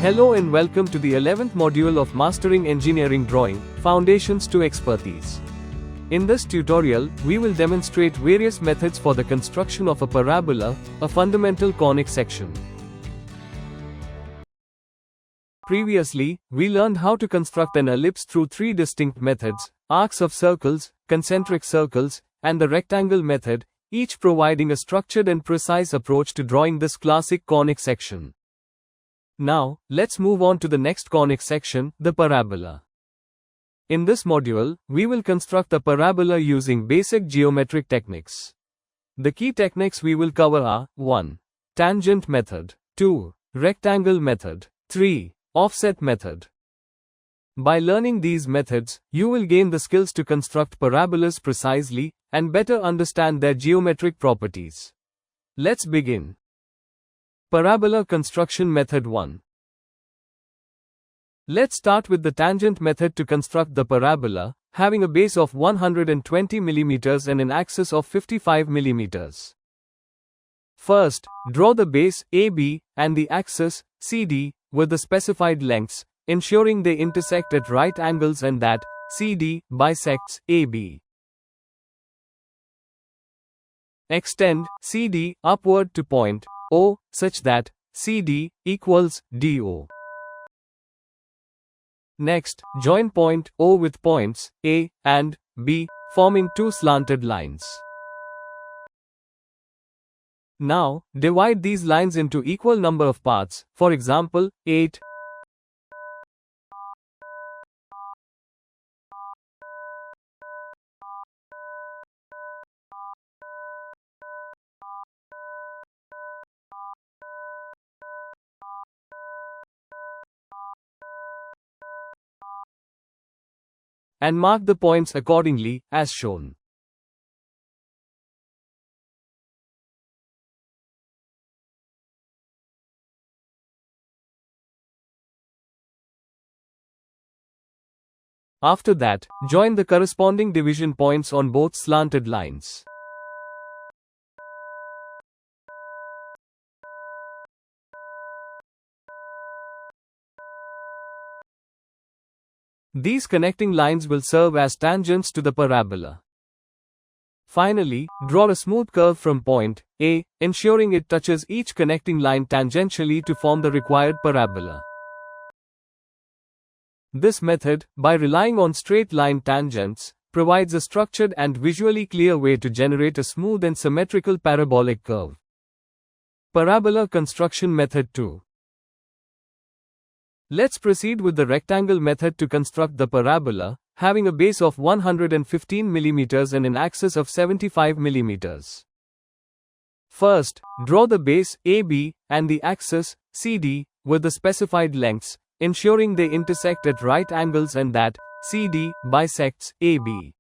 Hello and welcome to the 11th module of Mastering Engineering Drawing, Foundations to Expertise. In this tutorial, we will demonstrate various methods for the construction of a parabola, a fundamental conic section. Previously, we learned how to construct an ellipse through three distinct methods: arcs of circles, concentric circles, and the rectangle method, each providing a structured and precise approach to drawing this classic conic section. Now, let's move on to the next conic section, the parabola. In this module, we will construct a parabola using basic geometric techniques. The key techniques we will cover are 1. Tangent method, 2. Rectangle method, 3. Offset method. By learning these methods, you will gain the skills to construct parabolas precisely and better understand their geometric properties. Let's begin. Parabola construction method 1. Let's start with the tangent method to construct the parabola, having a base of 120 mm and an axis of 55 mm. First, draw the base AB and the axis CD with the specified lengths, ensuring they intersect at right angles and that CD bisects AB. Extend CD upward to point O, such that CD equals DO. Next, join point O with points A and B, forming two slanted lines. Now, divide these lines into equal number of parts, for example, 8. And mark the points accordingly, as shown. After that, join the corresponding division points on both slanted lines. These connecting lines will serve as tangents to the parabola. Finally, draw a smooth curve from point A, ensuring it touches each connecting line tangentially to form the required parabola. This method, by relying on straight line tangents, provides a structured and visually clear way to generate a smooth and symmetrical parabolic curve. Parabola construction method 2. Let's proceed with the rectangle method to construct the parabola, having a base of 115 mm and an axis of 75 mm. First, draw the base AB and the axis CD with the specified lengths, ensuring they intersect at right angles and that CD bisects AB.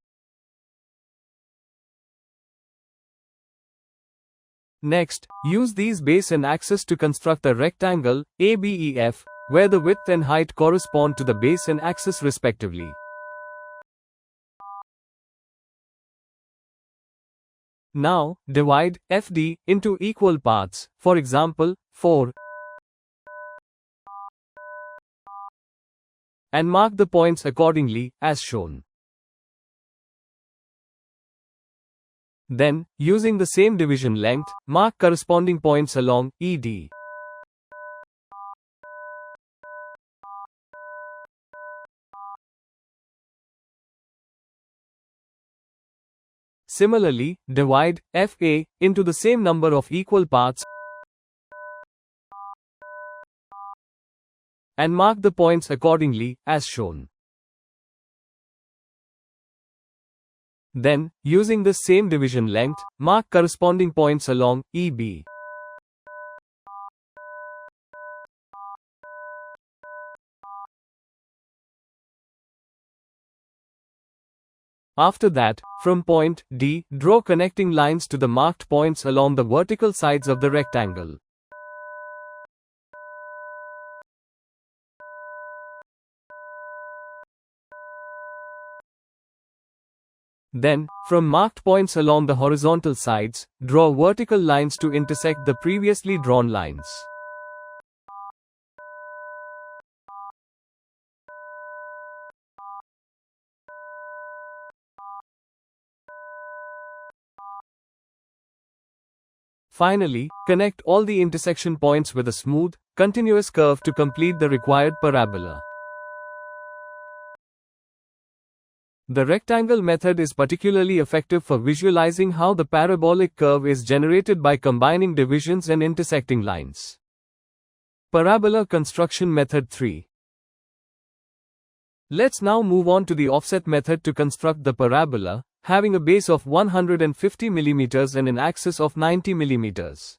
Next, use these base and axis to construct a rectangle ABEF, where the width and height correspond to the base and axis respectively. Now, divide FD into equal parts, for example, 4, and mark the points accordingly, as shown. Then, using the same division length, mark corresponding points along ED. Similarly, divide FA into the same number of equal parts and mark the points accordingly, as shown. Then, using the same division length, mark corresponding points along EB. After that, from point D, draw connecting lines to the marked points along the vertical sides of the rectangle. Then, from marked points along the horizontal sides, draw vertical lines to intersect the previously drawn lines. Finally, connect all the intersection points with a smooth, continuous curve to complete the required parabola. The rectangle method is particularly effective for visualizing how the parabolic curve is generated by combining divisions and intersecting lines. Parabola construction method 3. Let's now move on to the offset method to construct the parabola, having a base of 150 mm and an axis of 90 mm.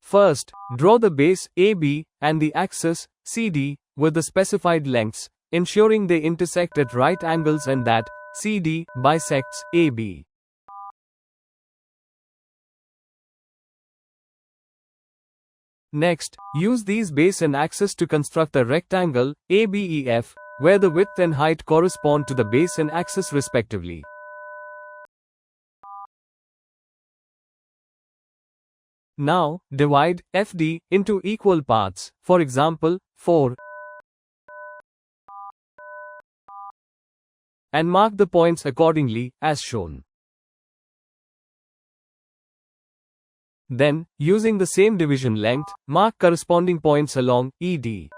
First, draw the base AB and the axis CD with the specified lengths, ensuring they intersect at right angles and that CD bisects AB. Next, use these base and axis to construct a rectangle ABEF, where the width and height correspond to the base and axis respectively. Now, divide FD into equal parts, for example, 4, and mark the points accordingly, as shown. Then, using the same division length, mark corresponding points along ED.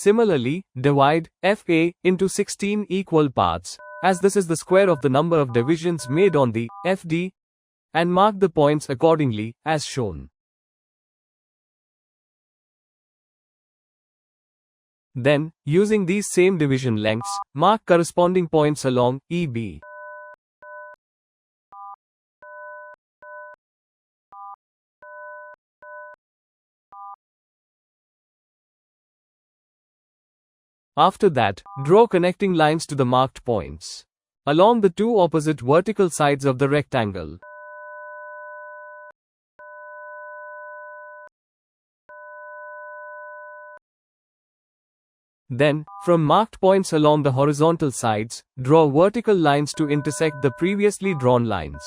Similarly, divide FA into 16 equal parts, as this is the square of the number of divisions made on the FD, and mark the points accordingly, as shown. Then, using these same division lengths, mark corresponding points along EB. After that, draw connecting lines to the marked points along the two opposite vertical sides of the rectangle. Then, from marked points along the horizontal sides, draw vertical lines to intersect the previously drawn lines.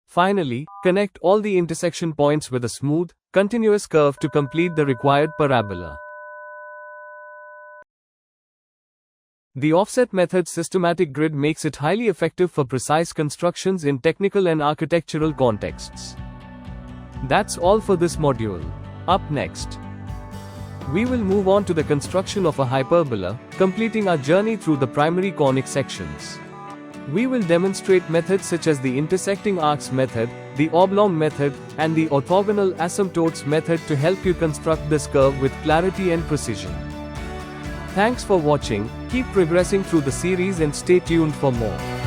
Finally, connect all the intersection points with a smooth, continuous curve to complete the required parabola. The offset method's systematic grid makes it highly effective for precise constructions in technical and architectural contexts. That's all for this module. Up next, we will move on to the construction of a hyperbola, completing our journey through the primary conic sections. We will demonstrate methods such as the intersecting arcs method, the oblong method, and the orthogonal asymptotes method to help you construct this curve with clarity and precision. Thanks for watching, keep progressing through the series and stay tuned for more.